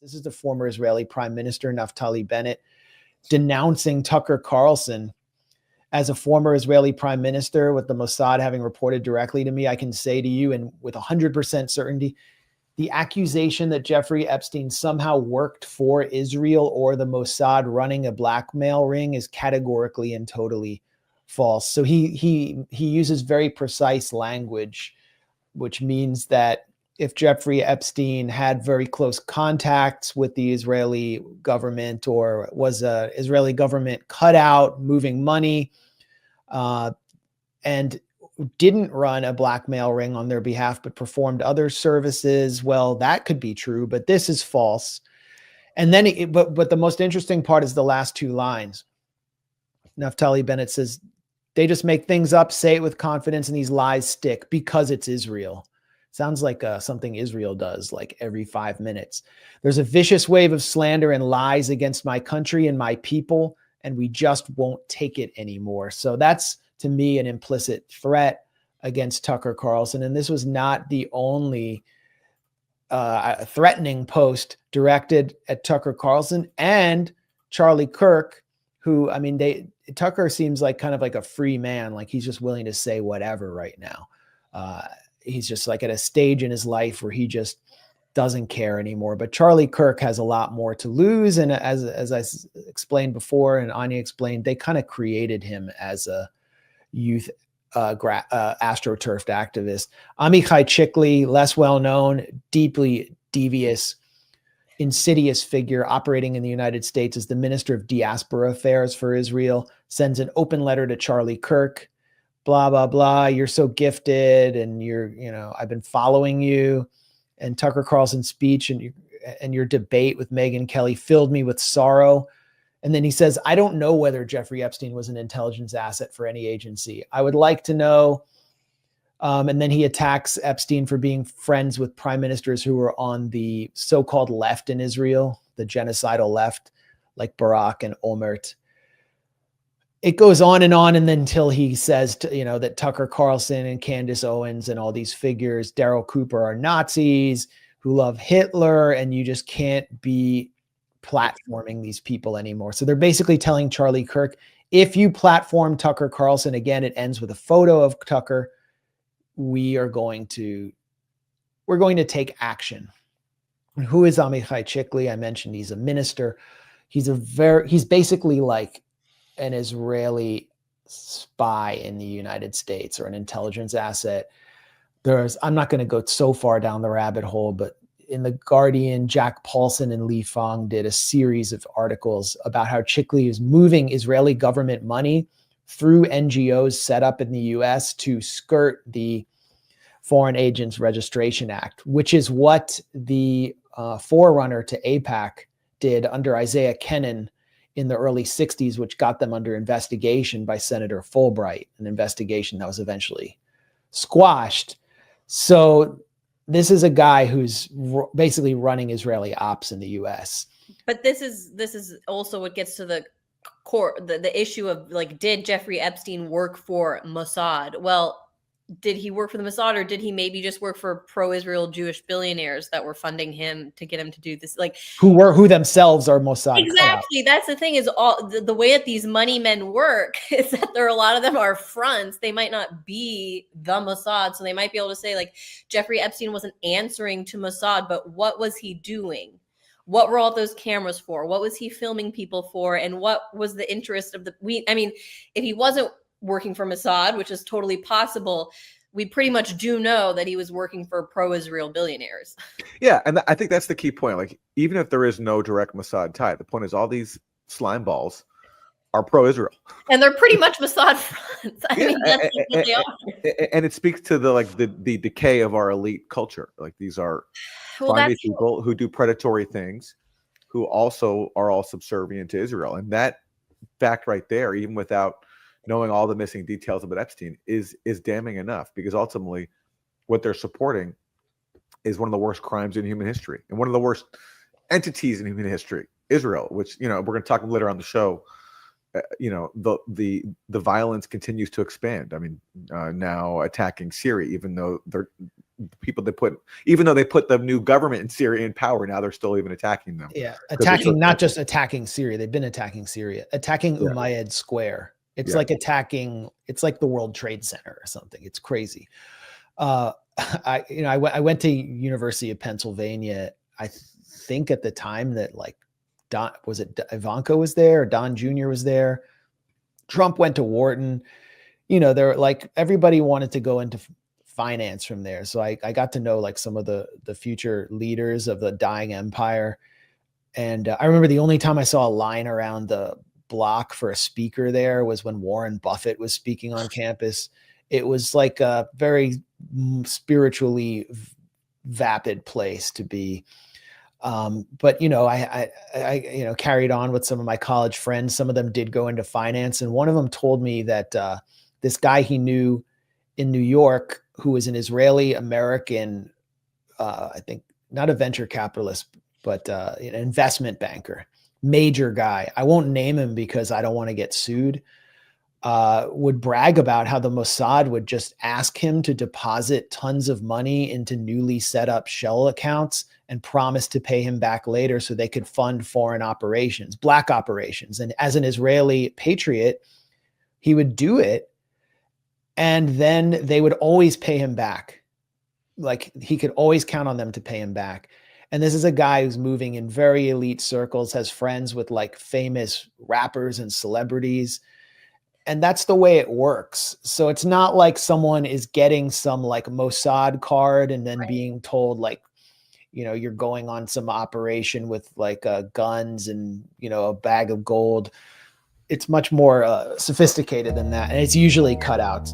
This is the former Israeli Prime Minister, Naftali Bennett, denouncing Tucker Carlson as a former Israeli prime minister, with the Mossad having reported directly to me. I can say to you, and with 100% certainty, the accusation that Jeffrey Epstein somehow worked for Israel or the Mossad running a blackmail ring is categorically and totally false. So he uses very precise language, which means that if Jeffrey Epstein had very close contacts with the Israeli government or was a Israeli government cutout moving money, and didn't run a blackmail ring on their behalf, but performed other services, well, that could be true, but this is false. And then, but the most interesting part is the last two lines. Naftali Bennett says, they just make things up, say it with confidence, and these lies stick because it's Israel. Sounds like something Israel does like every 5 minutes. There's a vicious wave of slander and lies against my country and my people, and we just won't take it anymore. So that's, to me, an implicit threat against Tucker Carlson. And this was not the only threatening post directed at Tucker Carlson and Charlie Kirk, who, I mean, Tucker seems like kind of like a free man. Like he's just willing to say whatever right now. He's just like at a stage in his life where he just doesn't care anymore. But Charlie Kirk has a lot more to lose. And as I explained before, and Anya explained, they kind of created him as a youth astroturfed activist. Amai Chickley, less well-known, deeply devious, insidious figure operating in the United States as the Minister of Diaspora Affairs for Israel, sends an open letter to Charlie Kirk. Blah, blah, blah. You're so gifted. And I've been following you. And Tucker Carlson's speech and your debate with Megyn Kelly filled me with sorrow. And then he says, I don't know whether Jeffrey Epstein was an intelligence asset for any agency. I would like to know. And then he attacks Epstein for being friends with prime ministers who were on the so-called left in Israel, the genocidal left, like Barak and Olmert. It goes on, and then until he says, that Tucker Carlson and Candace Owens and all these figures, Daryl Cooper, are Nazis who love Hitler, and you just can't be platforming these people anymore. So they're basically telling Charlie Kirk, if you platform Tucker Carlson again, it ends with a photo of Tucker. We're going to take action. And who is Amai Chickley? I mentioned he's a minister. He's basically like an Israeli spy in the United States or an intelligence asset. I'm not going to go so far down the rabbit hole, but in The Guardian, Jack Paulson and Lee Fang did a series of articles about how Chickley is moving Israeli government money through NGOs set up in the US to skirt the Foreign Agents Registration Act, which is what the forerunner to AIPAC did under Isaiah Kennan in the early 60s, which got them under investigation by Senator Fulbright, an investigation that was eventually squashed. So this is a guy who's basically running Israeli ops in the US. But this is also what gets to the core, the issue of, like, did Jeffrey Epstein work for Mossad? Well, did he work for the Mossad, or did he maybe just work for pro-Israel Jewish billionaires that were funding him to get him to do this? Like, who themselves are Mossad. Exactly. That's the thing, is all the way that these money men work is that a lot of them are fronts. They might not be the Mossad. So they might be able to say, like, Jeffrey Epstein wasn't answering to Mossad, but what was he doing? What were all those cameras for? What was he filming people for? And what was the interest of if he wasn't working for Mossad, which is totally possible, we pretty much do know that he was working for pro-Israel billionaires. Yeah, and I think that's the key point. Like, even if there is no direct Mossad tie, the point is all these slime balls are pro-Israel, and they're pretty much Mossad fronts. I mean, that's what they are. And it speaks to the decay of our elite culture. Like, these are people who do predatory things, who also are all subservient to Israel, and that fact right there, even without knowing all the missing details about Epstein, is damning enough, because ultimately what they're supporting is one of the worst crimes in human history and one of the worst entities in human history, Israel, which, we're going to talk later on the show. The violence continues to expand. I mean, now attacking Syria, even though people they put, even though they put the new government in Syria in power, now they're still even attacking them. Yeah, attacking, not just attacking Syria. They've been attacking Syria, attacking Umayyad Square. It's like attacking, it's like the World Trade Center or something. It's crazy. I went to University of Pennsylvania. I think at the time that like Ivanka was there, or Don Jr. was there. Trump went to Wharton. They're like, everybody wanted to go into finance from there. So I got to know like some of the future leaders of the dying empire. And I remember the only time I saw a line around the block for a speaker there was when Warren Buffett was speaking on campus. It was like a very spiritually vapid place to be. But I carried on with some of my college friends. Some of them did go into finance, and one of them told me that this guy he knew in New York, who was an Israeli American, I think not a venture capitalist, but an investment banker, major guy. I won't name him because I don't want to get sued. Would brag about how the Mossad would just ask him to deposit tons of money into newly set up shell accounts and promise to pay him back later so they could fund foreign operations, black operations. And as an Israeli patriot, he would do it. And then they would always pay him back. Like he could always count on them to pay him back. And this is a guy who's moving in very elite circles, has friends with like famous rappers and celebrities. And that's the way it works. So it's not like someone is getting some like Mossad card and then being told like, you're going on some operation with like guns and, a bag of gold. It's much more sophisticated than that. And it's usually cutouts.